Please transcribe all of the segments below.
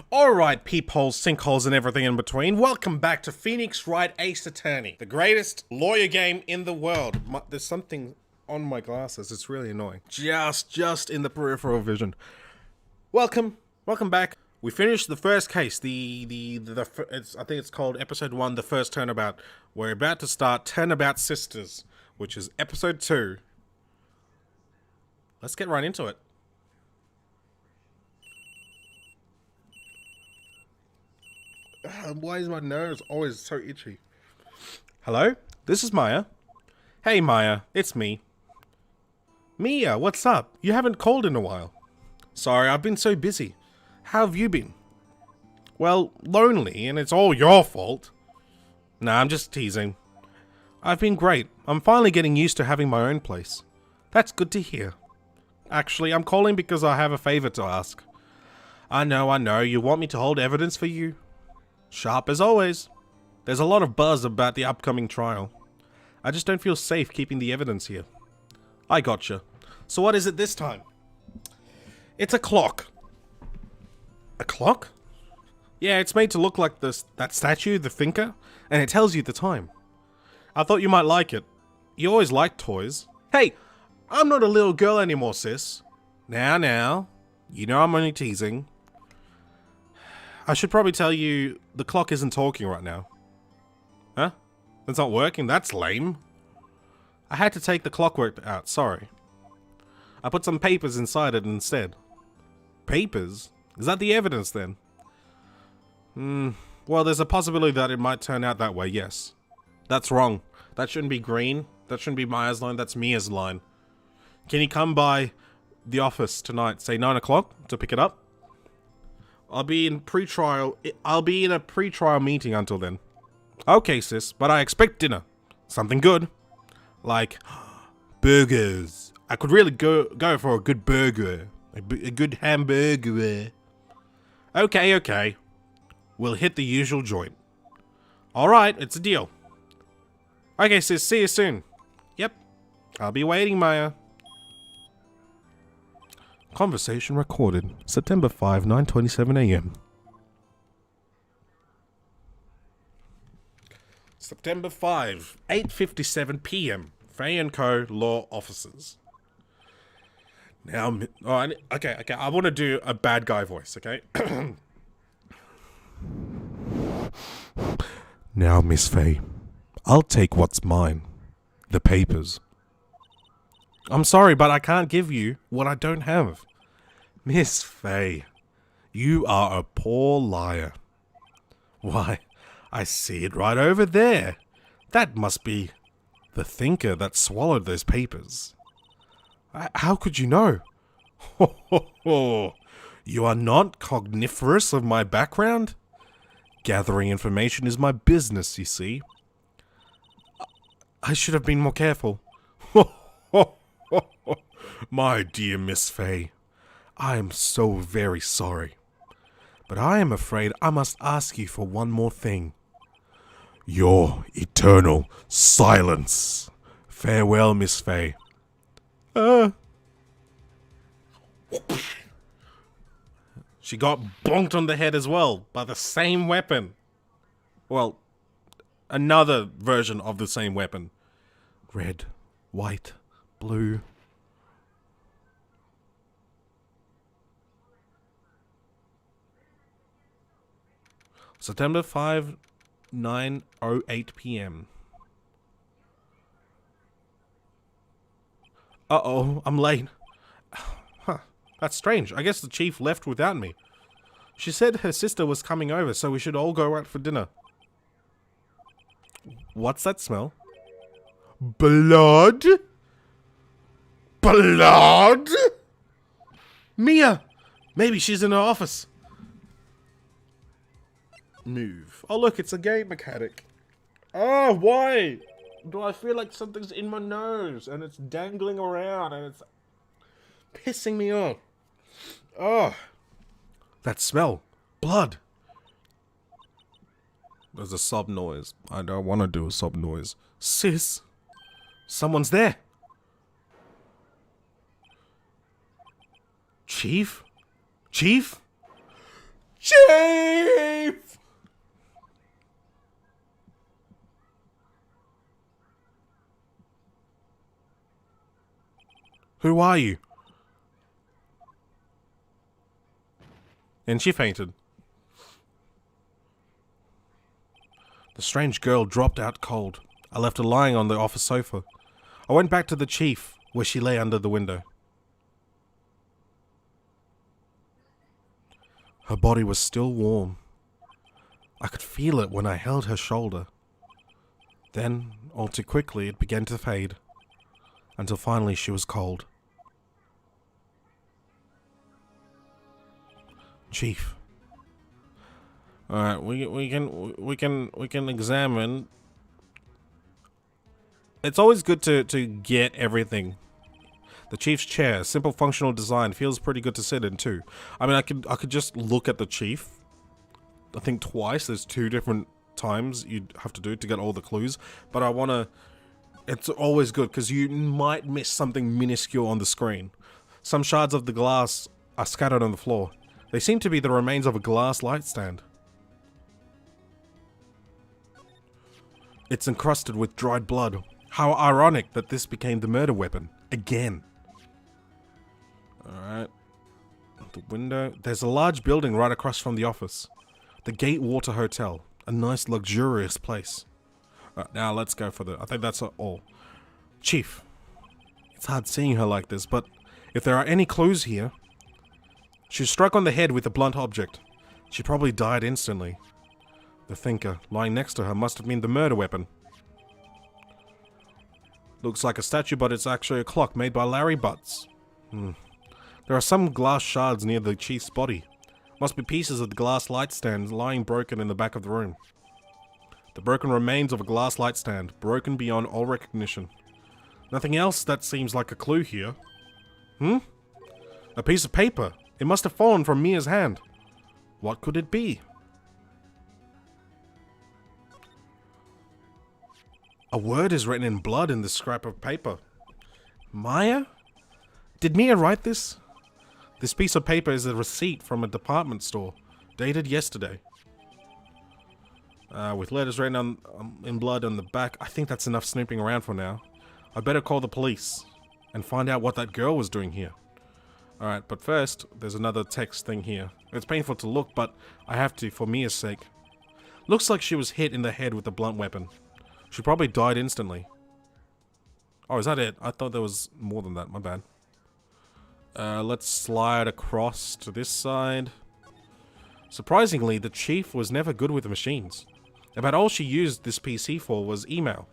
Alright, peepholes, sinkholes, and everything in between. Welcome back to Phoenix Wright Ace Attorney, the greatest lawyer game in the world. There's something on my glasses, it's really annoying. Just in the peripheral vision. Welcome back. We finished the first case, I think it's called episode 1, the first Turnabout. We're about to start Turnabout Sisters, which is episode 2. Let's get right into it. Why is my nose always so itchy? Hello? This is Maya. Hey Maya, it's me. Mia, what's up? You haven't called in a while. Sorry, I've been so busy. How have you been? Well, lonely, and it's all your fault. Nah, I'm just teasing. I've been great. I'm finally getting used to having my own place. That's good to hear. Actually, I'm calling because I have a favor to ask. I know, you want me to hold evidence for you? Sharp as always. There's a lot of buzz about the upcoming trial. I just don't feel safe keeping the evidence here. I gotcha. So what is it this time? It's a clock. A clock? Yeah, it's made to look like that statue, the thinker, and it tells you the time. I thought you might like it. You always liked toys. Hey, I'm not a little girl anymore, sis. Now. You know I'm only teasing. I should probably tell you, the clock isn't talking right now. Huh? It's not working? That's lame. I had to take the clockwork out, sorry. I put some papers inside it instead. Papers? Is that the evidence then? Well, there's a possibility that it might turn out that way, yes. That's wrong. That shouldn't be green. That shouldn't be Maya's line, that's Mia's line. Can you come by the office tonight, say 9 o'clock, to pick it up? I'll be in a pre-trial meeting until then. Okay, sis, but I expect dinner. Something good. Like, burgers. I could really go for a good burger. A good hamburger. Okay. We'll hit the usual joint. Alright, it's a deal. Okay, sis, see you soon. Yep. I'll be waiting, Maya. Conversation recorded. September 5, 9:27 a.m. September 5, 8:57 p.m. Fay & Co. Law Offices. Now, okay, I want to do a bad guy voice, okay? Now, Miss Fay, I'll take what's mine. The papers. I'm sorry, but I can't give you what I don't have. Miss Fay, you are a poor liar. Why, I see it right over there. That must be the thinker that swallowed those papers. How could you know? You are not cogniferous of my background? Gathering information is my business, you see. I should have been more careful. My dear Miss Fay, I am so very sorry. But I am afraid I must ask you for one more thing. Your eternal silence. Farewell, Miss Fay. She got bonked on the head as well by the same weapon. Well, another version of the same weapon. Red, white, blue. September 5, 9:08 p.m. Uh-oh, I'm late. Huh, that's strange. I guess the chief left without me. She said her sister was coming over, so we should all go out for dinner. What's that smell? Blood? Blood? Mia! Maybe she's in her office. Move. Oh look, it's a game mechanic. Oh, why do I feel like something's in my nose and it's dangling around and it's pissing me off? Oh, that smell. Blood. There's a sob noise. I don't want to do a sob noise. Sis, someone's there. Chief? Chief? Chief! Who are you? And she fainted. The strange girl dropped out cold. I left her lying on the office sofa. I went back to the chief, where she lay under the window. Her body was still warm. I could feel it when I held her shoulder. Then, all too quickly, it began to fade, until finally she was cold. Chief. Alright, we can examine. It's always good to get everything. The chief's chair, simple functional design, feels pretty good to sit in too. I mean, I could just look at the chief. I think twice. There's 2 different times you'd have to do to get all the clues. But I wanna. It's always good because you might miss something minuscule on the screen. Some shards of the glass are scattered on the floor. They seem to be the remains of a glass light stand. It's encrusted with dried blood. How ironic that this became the murder weapon. Again. Alright. The window. There's a large building right across from the office. The Gatewater Hotel. A nice, luxurious place. Alright, now let's go for I think that's all. Chief. It's hard seeing her like this, but if there are any clues here... She was struck on the head with a blunt object. She probably died instantly. The thinker, lying next to her, must have been the murder weapon. Looks like a statue, but it's actually a clock made by Larry Butts. There are some glass shards near the chief's body. Must be pieces of the glass light stand lying broken in the back of the room. The broken remains of a glass light stand, broken beyond all recognition. Nothing else that seems like a clue here. A piece of paper. It must have fallen from Mia's hand. What could it be? A word is written in blood in this scrap of paper. Maya? Did Mia write this? This piece of paper is a receipt from a department store, dated yesterday. With letters written in blood on the back. I think that's enough snooping around for now. I better call the police and find out what that girl was doing here. Alright, but first, there's another text thing here. It's painful to look, but I have to for Mia's sake. Looks like she was hit in the head with a blunt weapon. She probably died instantly. Oh, is that it? I thought there was more than that, my bad. Let's slide across to this side. Surprisingly, the chief was never good with machines. About all she used this PC for was email.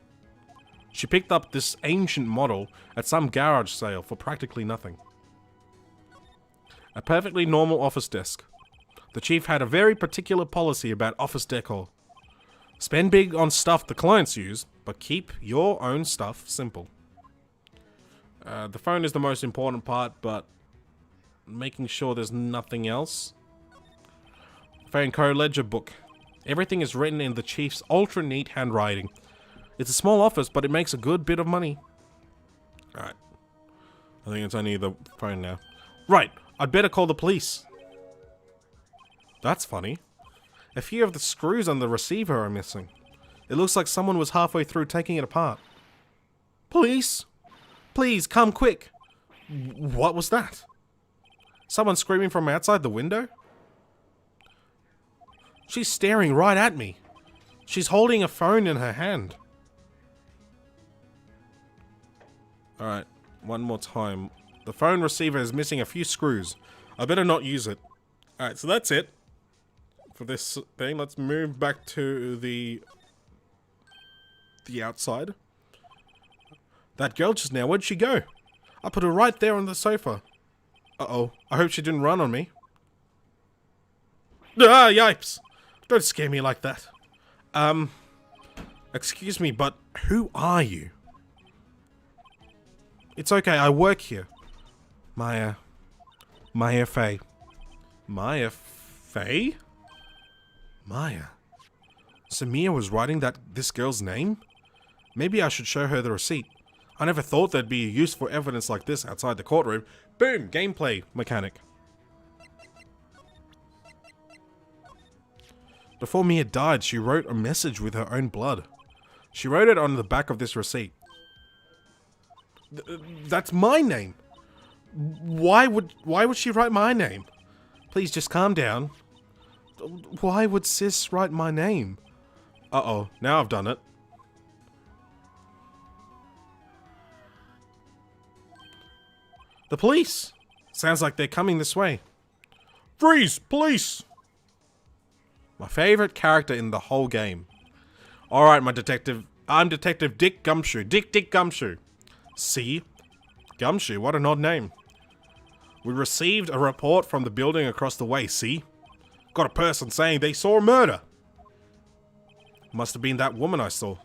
She picked up this ancient model at some garage sale for practically nothing. A perfectly normal office desk. The chief had a very particular policy about office decor. Spend big on stuff the clients use, but keep your own stuff simple. The phone is the most important part, but making sure there's nothing else. Phone code ledger book. Everything is written in the chief's ultra neat handwriting. It's a small office, but it makes a good bit of money. Alright. I think it's only the phone now. Right. I'd better call the police. That's funny. A few of the screws on the receiver are missing. It looks like someone was halfway through taking it apart. Police! Please, come quick! What was that? Someone screaming from outside the window? She's staring right at me. She's holding a phone in her hand. Alright, one more time. The phone receiver is missing a few screws. I better not use it. Alright, so that's it for this thing. Let's move back to the outside. That girl just now, where'd she go? I put her right there on the sofa. Uh-oh, I hope she didn't run on me. Ah, yipes! Don't scare me like that. Excuse me, but who are you? It's okay, I work here. Maya Fey. Maya Fey? Maya. So Mia was writing this girl's name? Maybe I should show her the receipt. I never thought there'd be useful evidence like this outside the courtroom. Boom! Gameplay mechanic. Before Mia died, she wrote a message with her own blood. She wrote it on the back of this receipt. That's my name! Why would she write my name? Please just calm down. Why would sis write my name? Uh-oh, now I've done it. The police! Sounds like they're coming this way. Freeze! Police! My favorite character in the whole game. Alright, my detective. I'm Detective Dick Gumshoe. Dick Gumshoe. See? Gumshoe, what an odd name. We received a report from the building across the way, see? Got a person saying they saw a murder. Must have been that woman I saw.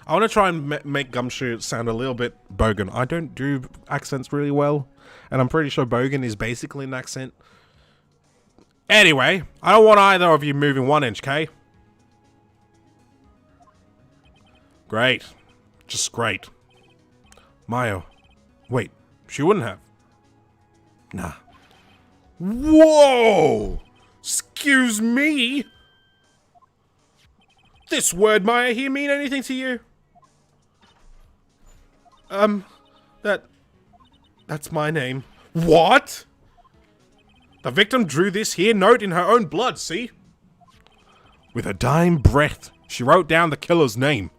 I want to try and make Gumshoe sound a little bit bogan. I don't do accents really well, and I'm pretty sure bogan is basically an accent. Anyway, I don't want either of you moving 1 inch, okay? Great. Just great. Maya. Wait, she wouldn't have. Nah. Whoa! Excuse me? This word, Maya, here mean anything to you? That's my name. What? The victim drew this here note in her own blood, see? With a dying breath, she wrote down the killer's name.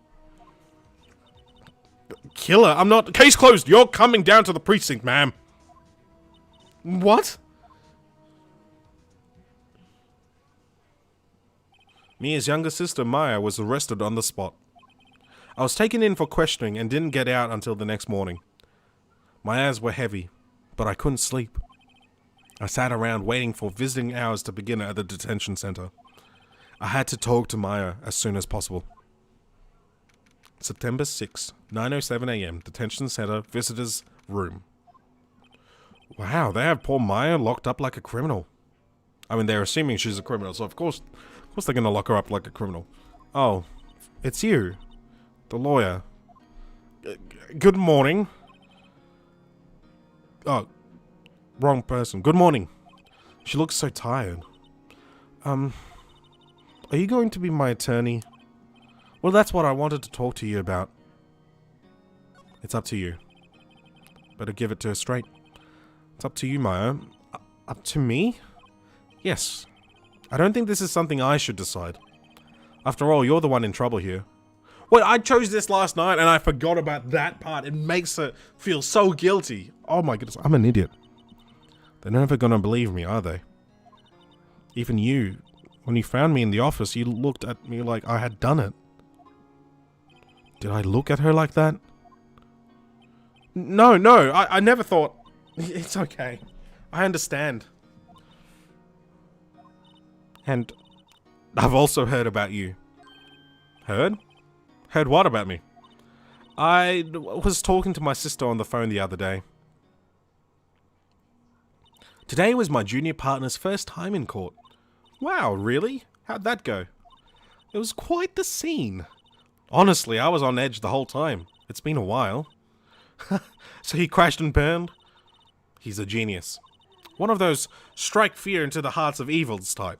Killer? I'm not... Case closed. You're coming down to the precinct, ma'am. What? Mia's younger sister, Maya, was arrested on the spot. I was taken in for questioning and didn't get out until the next morning. My eyes were heavy, but I couldn't sleep. I sat around waiting for visiting hours to begin at the detention center. I had to talk to Maya as soon as possible. September 6, 9:07 a.m. Detention center, visitors room. Wow, they have poor Maya locked up like a criminal. I mean, they're assuming she's a criminal, so of course they're gonna lock her up like a criminal. Oh, it's you, the lawyer. Good morning. Oh, wrong person. Good morning. She looks so tired. Are you going to be my attorney? Well, that's what I wanted to talk to you about. It's up to you. Better give it to her straight. It's up to you, Maya. Up to me? Yes. I don't think this is something I should decide. After all, you're the one in trouble here. Well, I chose this last night and I forgot about that part. It makes her feel so guilty. Oh my goodness, I'm an idiot. They're never gonna believe me, are they? Even you, when you found me in the office, you looked at me like I had done it. Did I look at her like that? No, I never thought... It's okay. I understand. And I've also heard about you. Heard? Heard what about me? I was talking to my sister on the phone the other day. Today was my junior partner's first time in court. Wow, really? How'd that go? It was quite the scene. Honestly, I was on edge the whole time. It's been a while. So he crashed and burned? He's a genius. One of those strike fear into the hearts of evils type.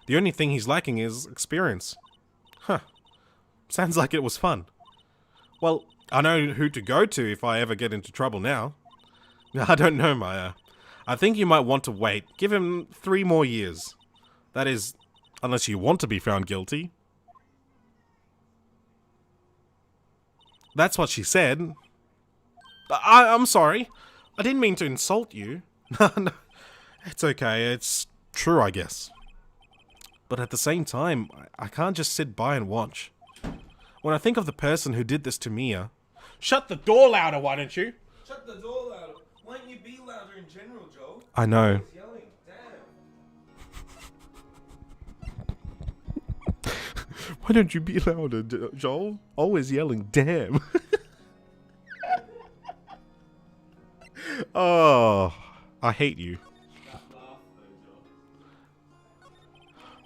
The only thing he's lacking is experience. Huh. Sounds like it was fun. Well, I know who to go to if I ever get into trouble now. I don't know, Maya. I think you might want to wait. Give him 3 more years. That is, unless you want to be found guilty. That's what she said. I'm sorry. I didn't mean to insult you. No, it's okay. It's true, I guess. But at the same time, I can't just sit by and watch. When I think of the person who did this to Mia... Shut the door louder, why don't you? Shut the door louder. Why don't you be louder in general, Joel? I know. He's yelling. Damn. Why don't you be louder, Joel? Always yelling, damn. Oh, I hate you.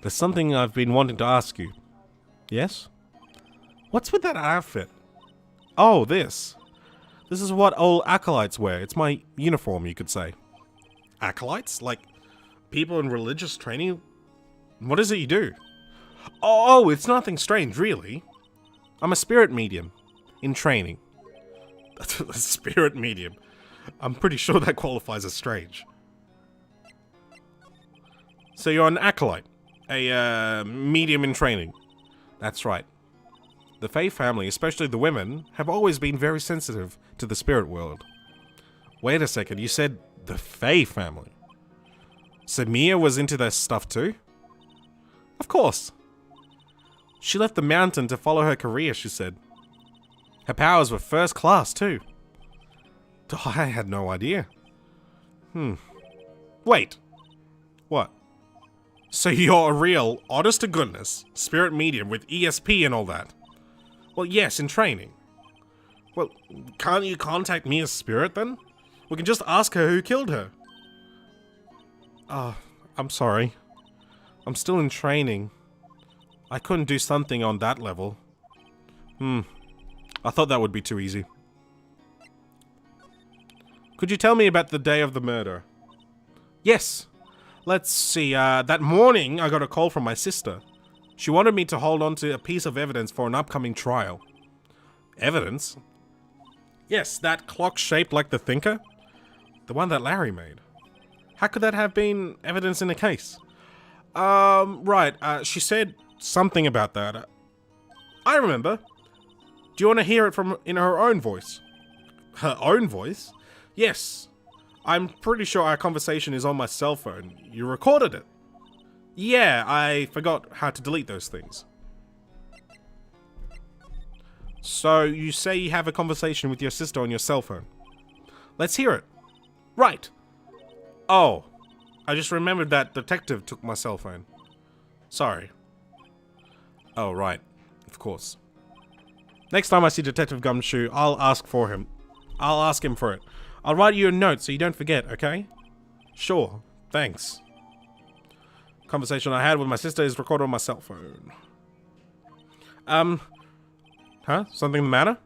There's something I've been wanting to ask you. Yes? What's with that outfit? Oh, this. This is what old acolytes wear. It's my uniform, you could say. Acolytes? Like people in religious training? What is it you do? Oh, it's nothing strange, really. I'm a spirit medium. In training. Spirit medium. I'm pretty sure that qualifies as strange. So you're an acolyte, a medium in training. That's right. The Fae family, especially the women, have always been very sensitive to the spirit world. Wait a second, you said the Fae family? So Mia was into that stuff too? Of course. She left the mountain to follow her career, she said. Her powers were first class too. I had no idea. Wait. What? So you're a real, honest to goodness, spirit medium with ESP and all that? Well, yes, in training. Well, can't you contact Mia's spirit then? We can just ask her who killed her. I'm sorry. I'm still in training. I couldn't do something on that level. I thought that would be too easy. Could you tell me about the day of the murder? Yes. Let's see, that morning I got a call from my sister. She wanted me to hold on to a piece of evidence for an upcoming trial. Evidence? Yes, that clock shaped like the Thinker. The one that Larry made. How could that have been evidence in a case? Right, she said something about that. I remember. Do you want to hear it in her own voice? Her own voice? Yes. I'm pretty sure our conversation is on my cell phone. You recorded it. Yeah, I forgot how to delete those things. So, you say you have a conversation with your sister on your cell phone. Let's hear it. Right. Oh, I just remembered that detective took my cell phone. Sorry. Oh, right. Of course. Next time I see Detective Gumshoe, I'll ask for him. I'll ask him for it. I'll write you a note so you don't forget, okay? Sure. Thanks. Conversation I had with my sister is recorded on my cell phone. Huh? Something the matter?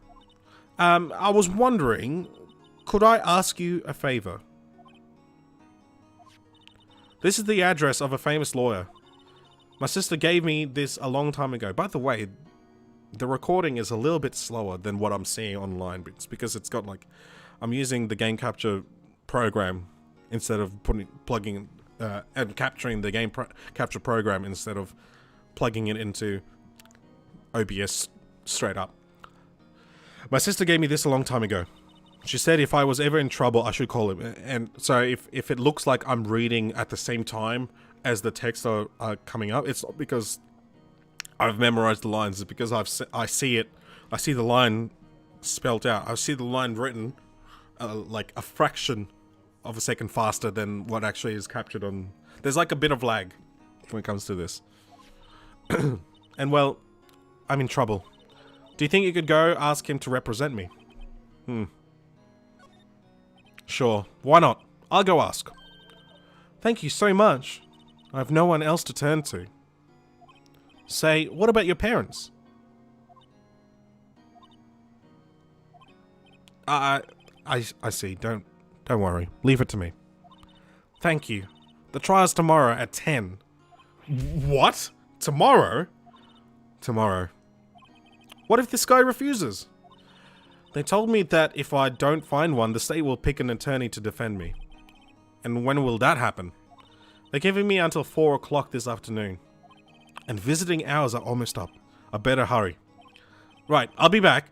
I was wondering, could I ask you a favor? This is the address of a famous lawyer. My sister gave me this a long time ago. By the way, the recording is a little bit slower than what I'm seeing online. It's because it's got like, I'm using the game capture program instead of plugging and capturing the game capture program instead of plugging it into OBS straight up. My sister gave me this a long time ago. She said if I was ever in trouble, I should call him. And so if it looks like I'm reading at the same time as the texts are coming up, it's not because I've memorized the lines. It's because I see it. I see the line spelt out. I see the line written like a fraction of a second faster than what actually is captured on. There's like a bit of lag when it comes to this. And well, I'm in trouble. Do you think you could go ask him to represent me? Sure, why not? I'll go ask. Thank you so much. I have no one else to turn to. Say, what about your parents? I see. Don't worry. Leave it to me. Thank you. The trial's tomorrow at 10. What? Tomorrow? Tomorrow. What if this guy refuses? They told me that if I don't find one, the state will pick an attorney to defend me. And when will that happen? They're giving me until 4 o'clock this afternoon. And visiting hours are almost up. I better hurry. Right, I'll be back.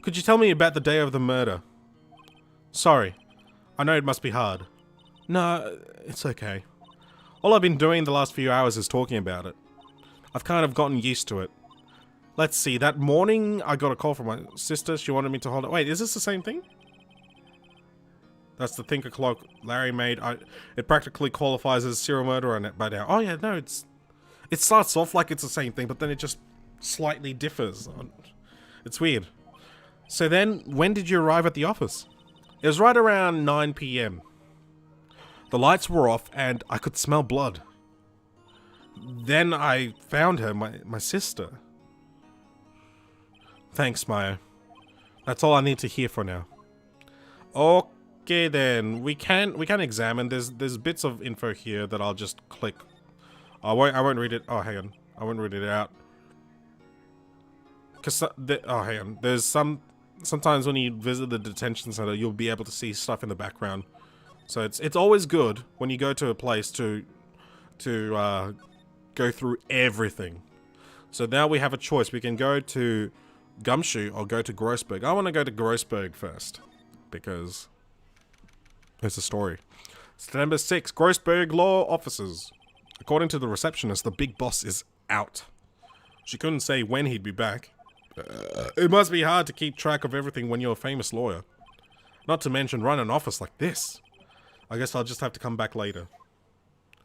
Could you tell me about the day of the murder? Sorry. I know it must be hard. No, it's okay. All I've been doing the last few hours is talking about it. I've kind of gotten used to it. Let's see, that morning I got a call from my sister. She wanted me to hold it. Wait, is this the same thing? That's the Thinker clock Larry made. It practically qualifies as serial murder on it by now. Oh yeah, no, it starts off like it's the same thing, but then it just slightly differs. It's weird. So then, when did you arrive at the office? It was right around 9 PM. The lights were off and I could smell blood. Then I found her, my sister. Thanks, Maya. That's all I need to hear for now. Okay then, we can examine. There's bits of info here that I'll just click. I won't read it. Oh, hang on. I won't read it out. Oh, hang on. There's some sometimes when you visit the detention center, you'll be able to see stuff in the background. So it's always good when you go to a place to go through everything. So now we have a choice. We can go to Gumshoe or go to Grossberg. I want to go to Grossberg first because there's a story. September 6, Grossberg Law Officers. According to the receptionist, the big boss is out. She couldn't say when he'd be back. It must be hard to keep track of everything when you're a famous lawyer. Not to mention run an office like this. I guess I'll just have to come back later.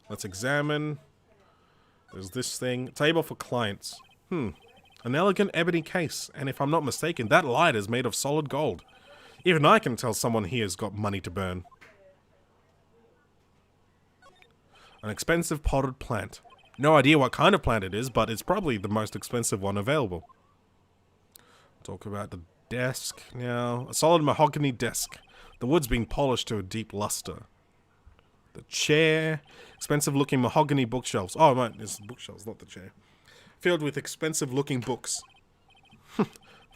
Let's examine. There's this thing. Table for clients. An elegant ebony case. And if I'm not mistaken, that light is made of solid gold. Even I can tell someone here's got money to burn. An expensive potted plant. No idea what kind of plant it is, but it's probably the most expensive one available. Talk about the desk now. A solid mahogany desk. The wood's being polished to a deep luster. The chair. Expensive looking mahogany bookshelves. Oh, right, it's bookshelves, not the chair. Filled with expensive looking books.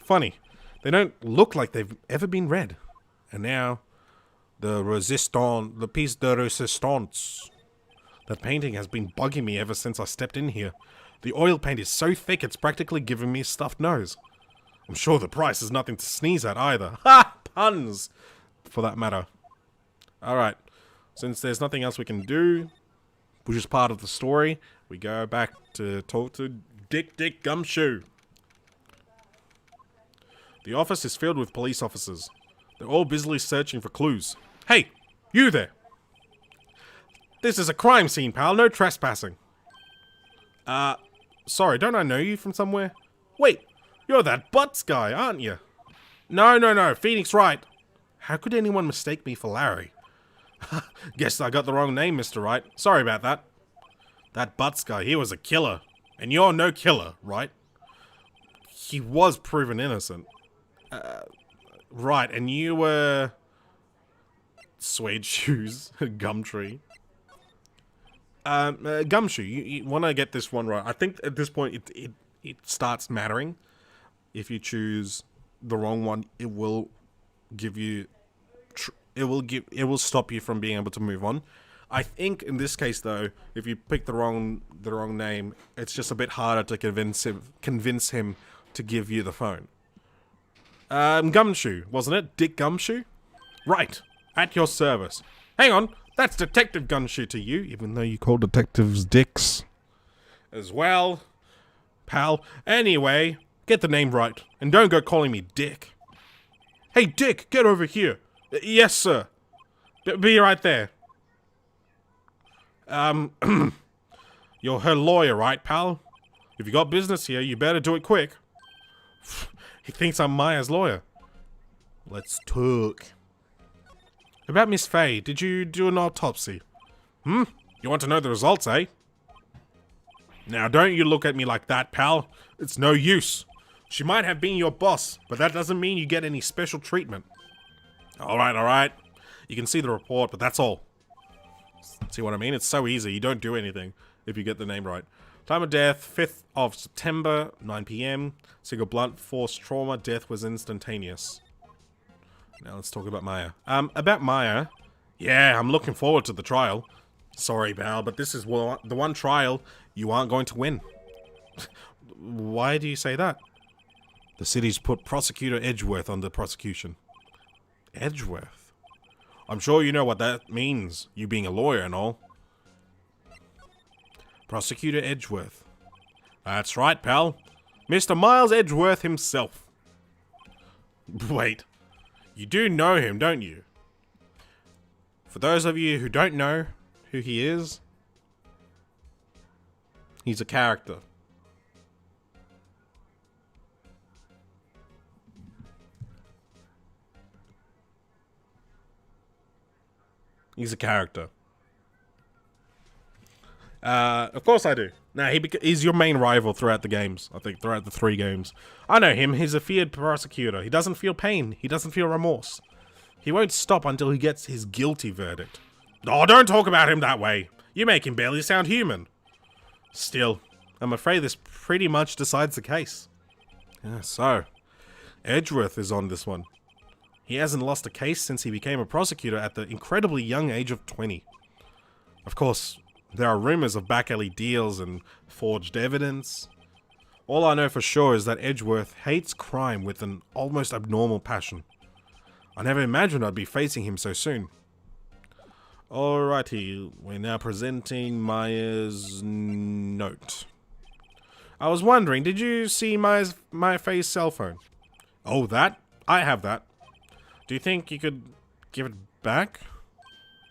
Funny. They don't look like they've ever been read. And now, the piece de resistance. That painting has been bugging me ever since I stepped in here. The oil paint is so thick it's practically giving me a stuffed nose. I'm sure the price is nothing to sneeze at either. Ha! Puns! For that matter. Alright. Since there's nothing else we can do, which is part of the story, we go back to talk to Dick Gumshoe. The office is filled with police officers. They're all busily searching for clues. Hey! You there! This is a crime scene, pal. No trespassing. Sorry, don't I know you from somewhere? Wait, you're that Butts guy, aren't you? No, Phoenix Wright. How could anyone mistake me for Larry? Guess I got the wrong name, Mr. Wright. Sorry about that. That Butts guy, he was a killer. And you're no killer, right? He was proven innocent. Right, and you were... Suede shoes. Gumtree. Gumshoe, you want to get this one right. I think at this point it starts mattering. If you choose the wrong one, it will give you... it will stop you from being able to move on. I think in this case though, if you pick the wrong name, it's just a bit harder to convince him to give you the phone. Gumshoe, wasn't it? Dick Gumshoe? Right. At your service. Hang on. That's Detective Gumshoe to you, even though you call detectives dicks. As well. Pal. Anyway, get the name right. And don't go calling me Dick. Hey, Dick, get over here. Yes, sir. Be right there. You're her lawyer, right, pal? If you got business here, you better do it quick. He thinks I'm Maya's lawyer. Let's talk. About Miss Faye, did you do an autopsy? You want to know the results, eh? Now, don't you look at me like that, pal. It's no use. She might have been your boss, but that doesn't mean you get any special treatment. Alright. You can see the report, but that's all. See what I mean? It's so easy. You don't do anything if you get the name right. Time of death, 5th of September, 9 p.m. Single blunt force trauma. Death was instantaneous. Now let's talk about Maya. About Maya. Yeah, I'm looking forward to the trial. Sorry, pal, but this is the one trial you aren't going to win. Why do you say that? The city's put Prosecutor Edgeworth under prosecution. Edgeworth? I'm sure you know what that means, you being a lawyer and all. Prosecutor Edgeworth. That's right, pal. Mr. Miles Edgeworth himself. Wait. You do know him, don't you? For those of you who don't know who he is, he's a character. He's a character. Of course I do. Now, he's your main rival throughout the games. I think throughout the 3 games. I know him. He's a feared prosecutor. He doesn't feel pain. He doesn't feel remorse. He won't stop until he gets his guilty verdict. Oh, don't talk about him that way. You make him barely sound human. Still, I'm afraid this pretty much decides the case. Yeah, so, Edgeworth is on this one. He hasn't lost a case since he became a prosecutor at the incredibly young age of 20. Of course, there are rumors of back alley deals and forged evidence. All I know for sure is that Edgeworth hates crime with an almost abnormal passion. I never imagined I'd be facing him so soon. Alrighty, we're now presenting Maya's note. I was wondering, did you see Maya Faye's cell phone? Oh, that? I have that. Do you think you could give it back?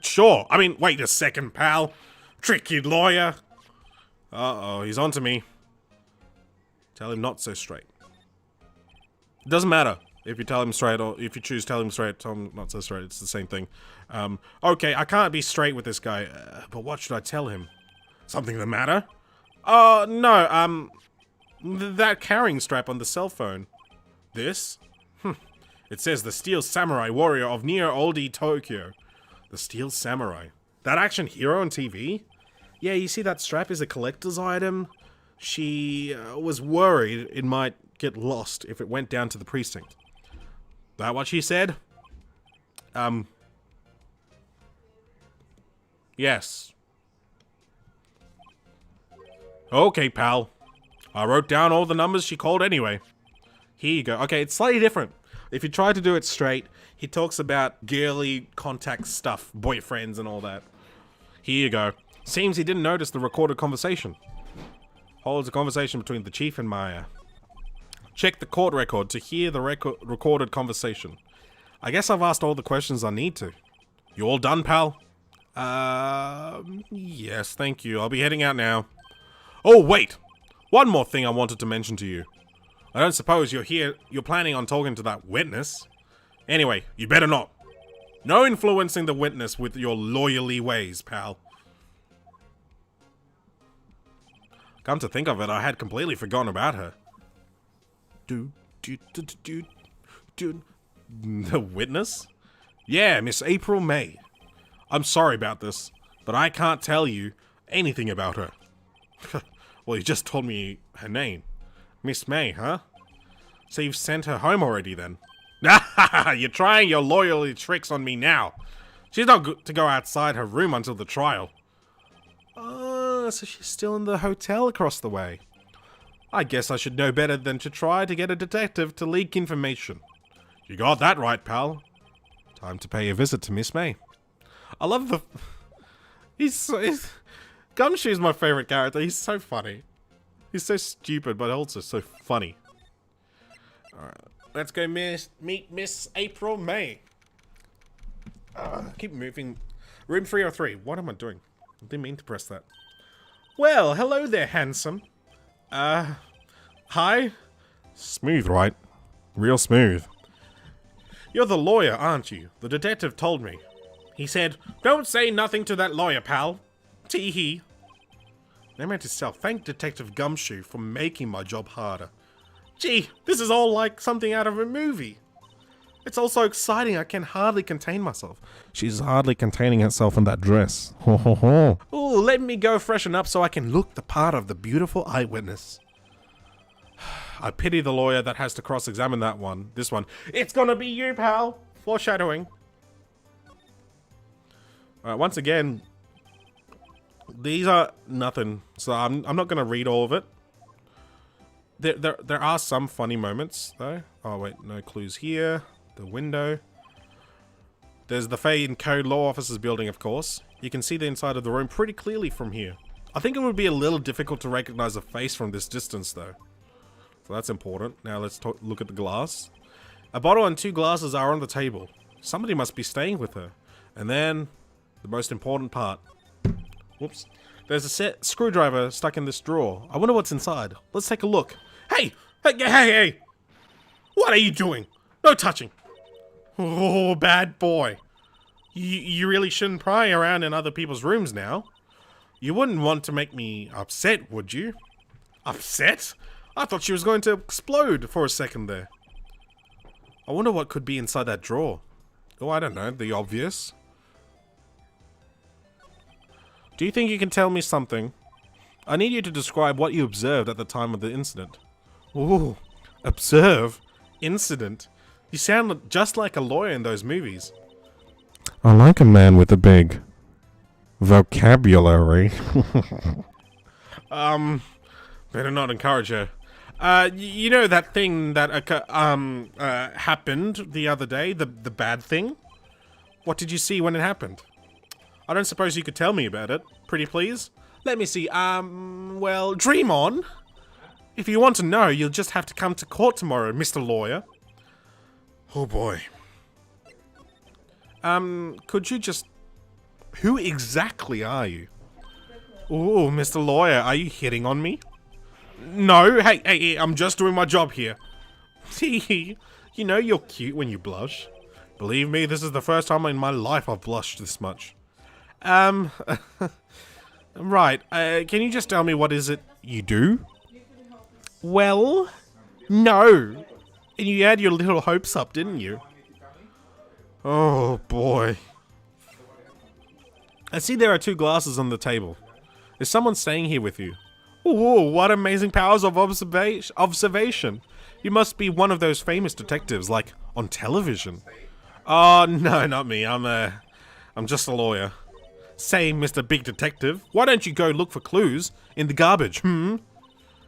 Sure. I mean, wait a second, pal. Tricky lawyer. Uh-oh, he's onto me. Tell him not so straight. It doesn't matter if you tell him straight or if you choose tell him straight, tell him not so straight. It's the same thing. Okay, I can't be straight with this guy, but what should I tell him? Something the matter? No, that carrying strap on the cell phone. This? It says the Steel Samurai Warrior of Near Oldie Tokyo. The Steel Samurai. That action hero on TV? Yeah, you see that strap is a collector's item. She was worried it might get lost if it went down to the precinct. That what she said? Yes. Okay, pal. I wrote down all the numbers she called anyway. Here you go. Okay, it's slightly different. If you try to do it straight, he talks about girly contact stuff, boyfriends and all that. Here you go. Seems he didn't notice the recorded conversation. Holds a conversation between the chief and Maya. Check the court record to hear the recorded conversation. I guess I've asked all the questions I need to. You all done, pal? Yes, thank you. I'll be heading out now. Oh, wait! One more thing I wanted to mention to you. I don't suppose you're planning on talking to that witness. Anyway, you better not. No influencing the witness with your lawyerly ways, pal. Come to think of it, I had completely forgotten about her. The witness? Yeah, Miss April May. I'm sorry about this, but I can't tell you anything about her. Well, you just told me her name. Miss May, huh? So you've sent her home already then? You're trying your loyalty tricks on me now. She's not good to go outside her room until the trial. So she's still in the hotel across the way. I guess I should know better than to try to get a detective to leak information. You got that right, pal. Time to pay a visit to Miss May. I love the... Gumshoe's my favorite character. He's so funny. He's so stupid, but also so funny. Alright, let's go meet Miss April May. Keep moving. Room 303. What am I doing? I didn't mean to press that. Well, hello there, handsome. Hi? Smooth, right? Real smooth. You're the lawyer, aren't you? The detective told me. He said, don't say nothing to that lawyer, pal. Tee-hee. Name to self, thank Detective Gumshoe for making my job harder. Gee, this is all like something out of a movie. It's all so exciting I can hardly contain myself. She's hardly containing herself in that dress. Ho ho ho. Ooh, let me go freshen up so I can look the part of the beautiful eyewitness. I pity the lawyer that has to cross-examine this one. It's gonna be you, pal. Foreshadowing. Alright, once again, these are nothing, so I'm not gonna read all of it. There are some funny moments though. Oh wait, no clues here. The window. There's the Fay and Code Law Officers building, of course. You can see the inside of the room pretty clearly from here. I think it would be a little difficult to recognize a face from this distance though. So that's important. Now let's look at the glass. A bottle and 2 glasses are on the table. Somebody must be staying with her. And then, the most important part. Whoops. There's a set screwdriver stuck in this drawer. I wonder what's inside. Let's take a look. Hey! Hey! What are you doing? No touching. Oh, bad boy. You really shouldn't pry around in other people's rooms now. You wouldn't want to make me upset, would you? Upset? I thought she was going to explode for a second there. I wonder what could be inside that drawer. Oh, I don't know. The obvious. Do you think you can tell me something? I need you to describe what you observed at the time of the incident. Ooh, observe? incident? You sound just like a lawyer in those movies. I like a man with a big vocabulary. Better not encourage her. You know that thing that happened the other day, the bad thing? What did you see when it happened? I don't suppose you could tell me about it, pretty please? Let me see, well, dream on. If you want to know, you'll just have to come to court tomorrow, Mr. Lawyer. Oh boy. Could you just... Who exactly are you? Ooh, Mr. Lawyer, are you hitting on me? No, hey, I'm just doing my job here. You know you're cute when you blush. Believe me, this is the first time in my life I've blushed this much. Right, can you just tell me what is it you do? Well, no. And you had your little hopes up, didn't you? Oh, boy. I see there are 2 glasses on the table. Is someone staying here with you? Ooh, what amazing powers of observation. You must be one of those famous detectives, like, on television. Oh, no, not me. I'm just a lawyer. Say, Mr. Big Detective, why don't you go look for clues in the garbage,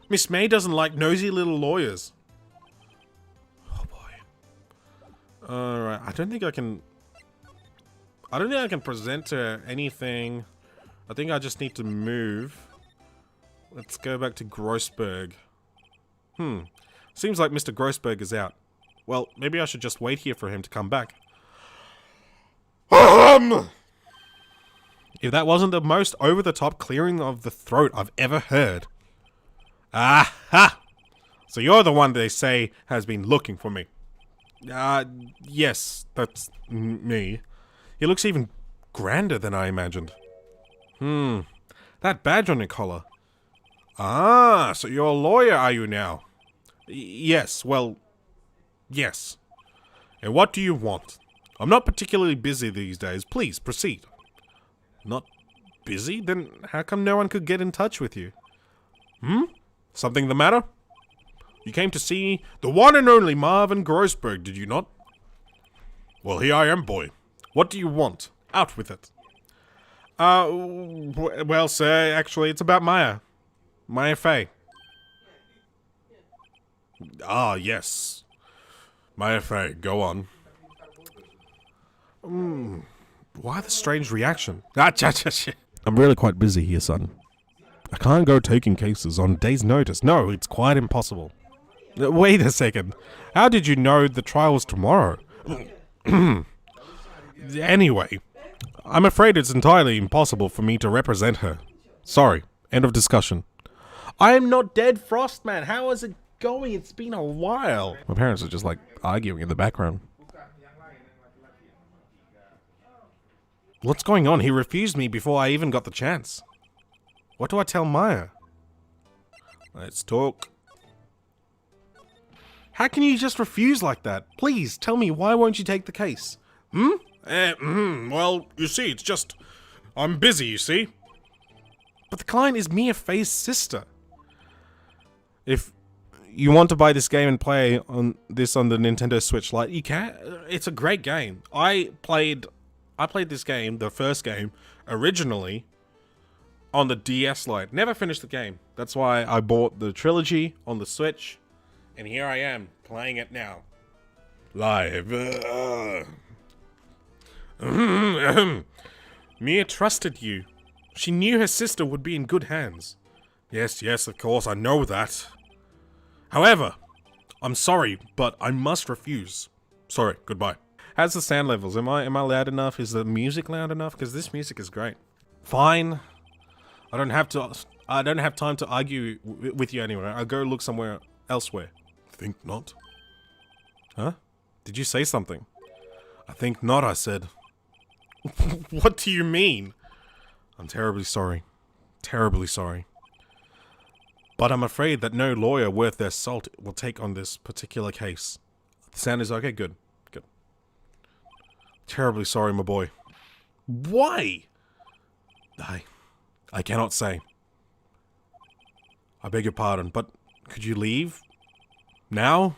Miss May doesn't like nosy little lawyers. Oh, boy. Alright, I don't think I can present her anything. I think I just need to move. Let's go back to Grossberg. Seems like Mr. Grossberg is out. Well, maybe I should just wait here for him to come back. If that wasn't the most over-the-top clearing of the throat I've ever heard. Aha! So you're the one they say has been looking for me. Yes, that's me. He looks even grander than I imagined. That badge on your collar. Ah, so you're a lawyer, are you now? Yes, well, yes. And what do you want? I'm not particularly busy these days. Please, proceed. Not busy? Then how come no one could get in touch with you? Something the matter? You came to see the one and only Marvin Grossberg, did you not? Well, here I am, boy. What do you want? Out with it. Well, sir, actually, it's about Maya. Maya Fey. Ah, yes. Maya Fey, go on. Why the strange reaction? I'm really quite busy here, son. I can't go taking cases on a day's notice. No, it's quite impossible. Wait a second. How did you know the trial was tomorrow? Anyway, I'm afraid it's entirely impossible for me to represent her. Sorry. End of discussion. I am not dead, Frostman. How is it going? It's been a while. My parents are just like arguing in the background. What's going on? He refused me before I even got the chance. What do I tell Maya? Let's talk. How can you just refuse like that? Please, tell me, why won't you take the case? Well, you see, it's just... I'm busy, you see? But the client is Mia Fey's sister. If you want to buy this game and play on the Nintendo Switch Lite, you can. It's a great game. I played this game, the first game, originally on the DS Lite. Never finished the game. That's why I bought the Trilogy on the Switch. And here I am, playing it now. Live. Mia trusted you. She knew her sister would be in good hands. Yes, of course, I know that. However, I'm sorry, but I must refuse. Sorry, goodbye. How's the sound levels? Am I loud enough? Is the music loud enough? Because this music is great. Fine. I don't have time to argue with you anyway. I'll go look somewhere elsewhere. Think not. Huh? Did you say something? I think not, I said. What do you mean? I'm terribly sorry. Terribly sorry. But I'm afraid that no lawyer worth their salt will take on this particular case. The sound is okay? Good. Good. Terribly sorry, my boy. Why? I cannot say. I beg your pardon, but could you leave? Now?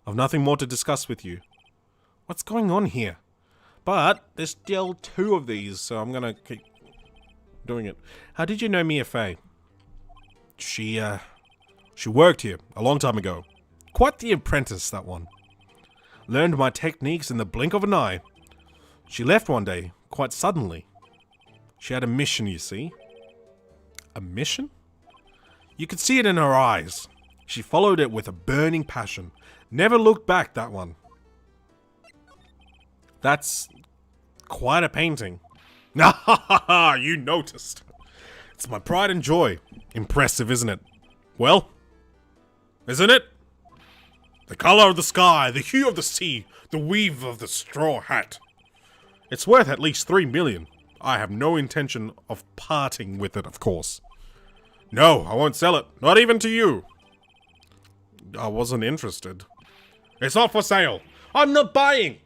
I've nothing more to discuss with you. What's going on here? But there's still 2 of these, so I'm gonna keep doing it. How did you know Mia Fey? She worked here a long time ago. Quite the apprentice, that one. Learned my techniques in the blink of an eye. She left one day, quite suddenly. She had a mission, you see. A mission? You could see it in her eyes. She followed it with a burning passion. Never looked back, that one. That's quite a painting. Ah, you noticed. It's my pride and joy. Impressive, isn't it? Well, isn't it? The color of the sky, the hue of the sea, the weave of the straw hat. It's worth at least 3 million. I have no intention of parting with it, of course. No, I won't sell it. Not even to you. I wasn't interested. It's not for sale. I'm not buying.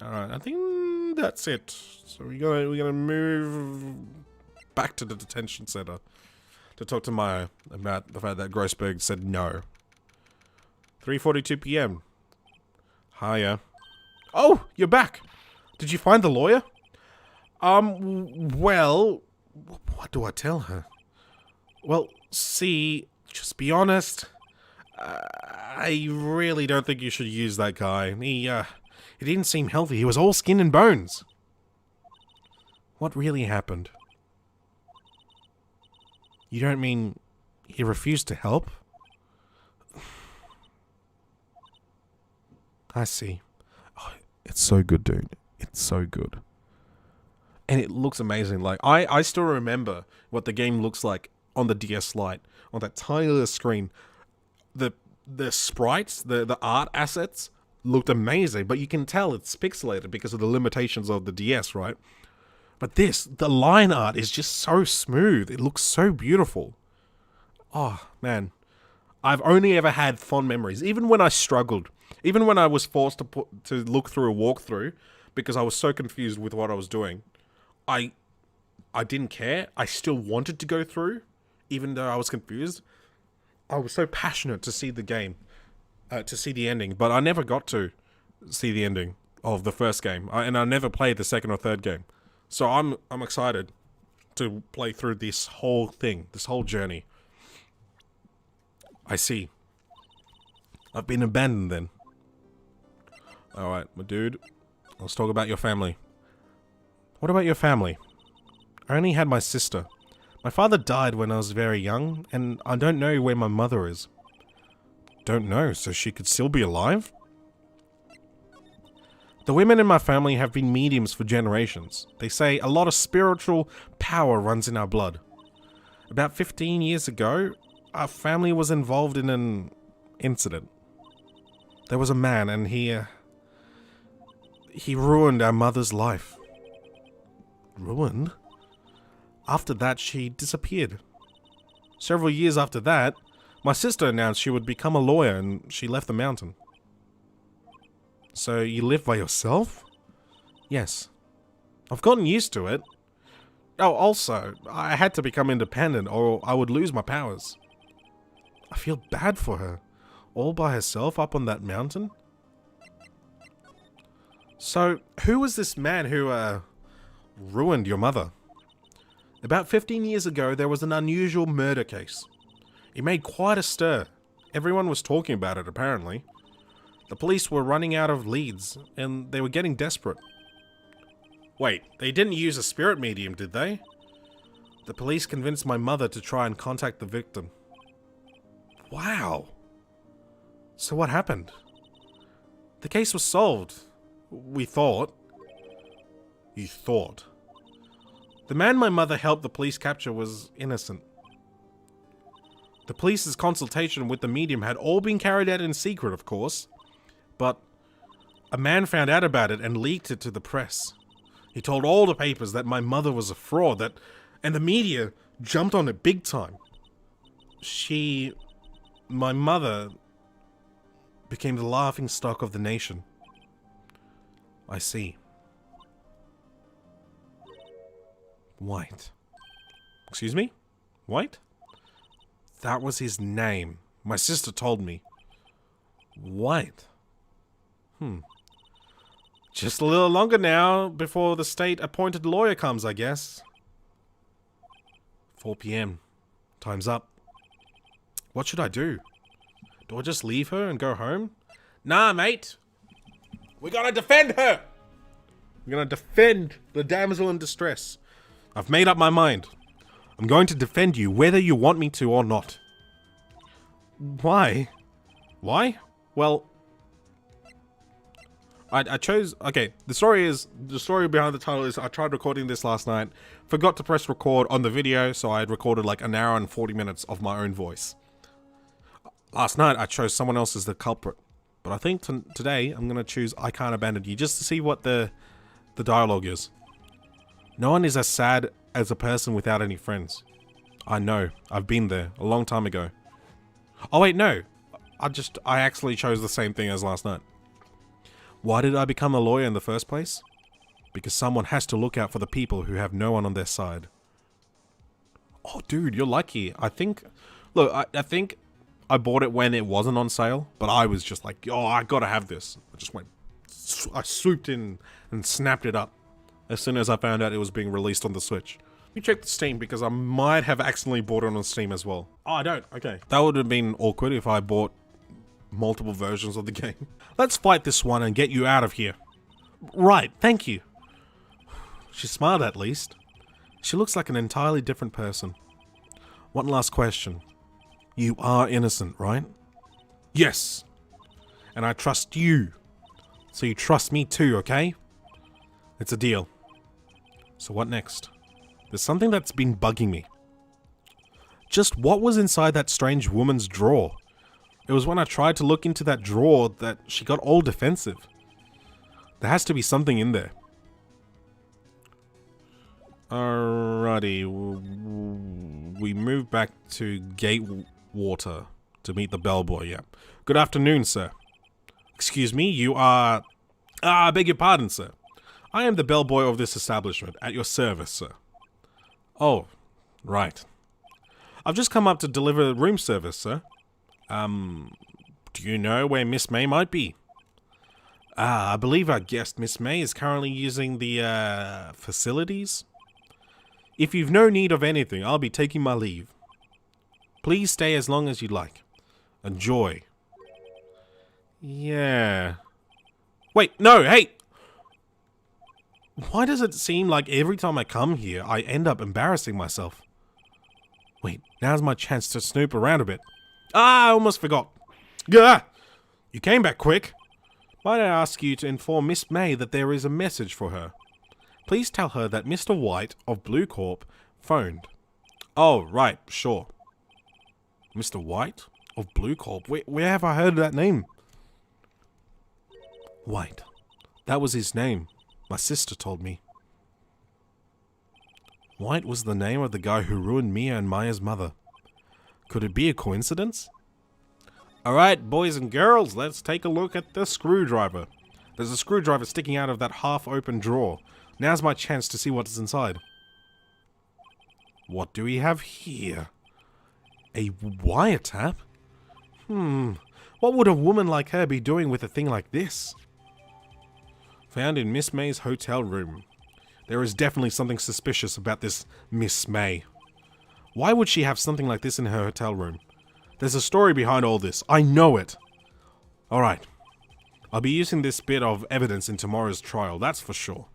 Alright, I think that's it. So we're gonna move back to the detention center to talk to Maya about the fact that Grossberg said no. 3:42 p.m. Hiya. Oh, you're back. Did you find the lawyer? Well, what do I tell her? Well, see, just be honest. I really don't think you should use that guy. He didn't seem healthy. He was all skin and bones. What really happened? You don't mean he refused to help? I see. Oh, it's so good, dude. It's so good. And it looks amazing. Like, I still remember what the game looks like on the DS Lite. On that tiny little screen. The sprites, the art assets looked amazing. But you can tell it's pixelated because of the limitations of the DS, right? But the line art is just so smooth. It looks so beautiful. Oh, man. I've only ever had fond memories. Even when I struggled. Even when I was forced to look through a walkthrough because I was so confused with what I was doing. I didn't care. I still wanted to go through, even though I was confused. I was so passionate to see the game, to see the ending, but I never got to see the ending of the first game, and I never played the second or third game. So I'm excited to play through this whole thing, this whole journey. I see. I've been abandoned then. Alright, my dude. Let's talk about your family. What about your family? I only had my sister. My father died when I was very young, and I don't know where my mother is. Don't know, so she could still be alive? The women in my family have been mediums for generations. They say a lot of spiritual power runs in our blood. About 15 years ago, our family was involved in an incident. There was a man, and he ruined our mother's life. Ruined? After that, she disappeared. Several years after that, my sister announced she would become a lawyer, and she left the mountain. So you live by yourself? Yes. I've gotten used to it. Oh, also, I had to become independent or I would lose my powers. I feel bad for her. All by herself up on that mountain? So, who was this man who, ruined your mother? About 15 years ago, there was an unusual murder case. It made quite a stir. Everyone was talking about it, apparently. The police were running out of leads, and they were getting desperate. Wait, they didn't use a spirit medium, did they? The police convinced my mother to try and contact the victim. Wow. So what happened? The case was solved. We thought. You thought. The man my mother helped the police capture was innocent. The police's consultation with the medium had all been carried out in secret, of course. But a man found out about it and leaked it to the press. He told all the papers that my mother was a fraud, and the media jumped on it big time. My mother, became the laughingstock of the nation. I see. White. Excuse me? White? That was his name. My sister told me. White. Just a little longer now before the state-appointed lawyer comes, I guess. 4 p.m. Time's up. What should I do? Do I just leave her and go home? Nah, mate. We're gonna defend her! We're gonna defend the damsel in distress. I've made up my mind. I'm going to defend you whether you want me to or not. Why? Why? Well, I chose... Okay, the story behind the title is I tried recording this last night, forgot to press record on the video, so I had recorded like an hour and 40 minutes of my own voice. Last night, I chose someone else as the culprit. But I think today, I'm going to choose I Can't Abandon You, just to see what the dialogue is. No one is as sad as a person without any friends. I know. I've been there a long time ago. Oh wait, no. I actually chose the same thing as last night. Why did I become a lawyer in the first place? Because someone has to look out for the people who have no one on their side. Oh, dude, you're lucky. I think... Look, I think I bought it when it wasn't on sale, but I was just like, oh, I gotta have this. I swooped in and snapped it up as soon as I found out it was being released on the Switch. Let me check the Steam, because I might have accidentally bought it on Steam as well. Oh, I don't. Okay. That would have been awkward if I bought multiple versions of the game. Let's fight this one and get you out of here. Right, thank you. She smiled at least. She looks like an entirely different person. One last question. You are innocent, right? Yes. And I trust you. So you trust me too, okay? It's a deal. So what next? There's something that's been bugging me. Just what was inside that strange woman's drawer? It was when I tried to look into that drawer that she got all defensive. There has to be something in there. Alrighty. We move back to Gatewater to meet the bellboy, yeah. Good afternoon, sir. Excuse me, you are... I beg your pardon, sir. I am the bellboy of this establishment, at your service, sir. Oh, right. I've just come up to deliver room service, sir. Do you know where Miss May might be? I believe our guest, Miss May, is currently using the, facilities. If you've no need of anything, I'll be taking my leave. Please stay as long as you'd like. Enjoy. Yeah. Wait, no, hey! Why does it seem like every time I come here, I end up embarrassing myself? Wait, now's my chance to snoop around a bit. I almost forgot. Gah! You came back quick. Might I ask you to inform Miss May that there is a message for her? Please tell her that Mr. White of Blue Corp phoned. Oh, right, sure. Mr. White of Blue Corp? Where have I heard that name? White. That was his name. My sister told me. White was the name of the guy who ruined Mia and Maya's mother. Could it be a coincidence? Alright, boys and girls, let's take a look at the screwdriver. There's a screwdriver sticking out of that half-open drawer. Now's my chance to see what's inside. What do we have here? A wiretap? What would a woman like her be doing with a thing like this? Found in Miss May's hotel room. There is definitely something suspicious about this Miss May. Why would she have something like this in her hotel room? There's a story behind all this. I know it. Alright. I'll be using this bit of evidence in tomorrow's trial, that's for sure.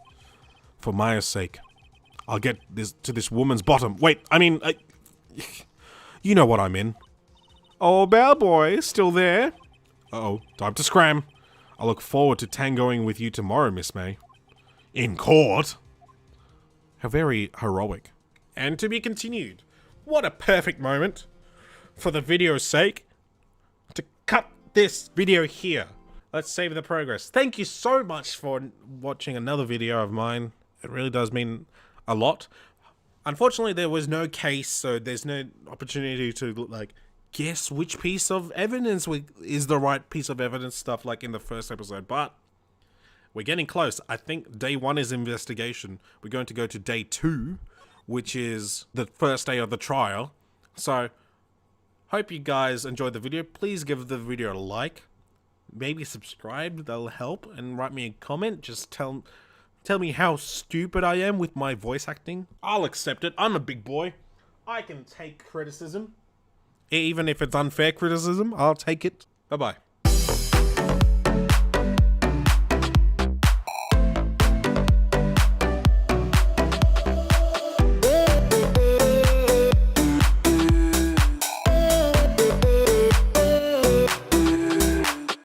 For Maya's sake. I'll get to this woman's bottom. Wait, you know what I'm in. Oh, bellboy, still there? Uh-oh, time to scram. I look forward to tangoing with you tomorrow, Miss May. In court? How very heroic. And to be continued. What a perfect moment, for the video's sake, to cut this video here. Let's save the progress. Thank you so much for watching another video of mine. It really does mean a lot. Unfortunately, there was no case, so there's no opportunity to, like, guess which piece of evidence is the right piece of evidence, stuff like in the first episode, but we're getting close. I think day 1 is investigation. We're going to go to day 2, which is the first day of the trial. So, hope you guys enjoyed the video. Please give the video a like. maybe subscribe, that'll help, and write me a comment. Just tell me how stupid I am with my voice acting. I'll accept it. I'm a big boy. I can take criticism. Even if it's unfair criticism, I'll take it. Bye-bye.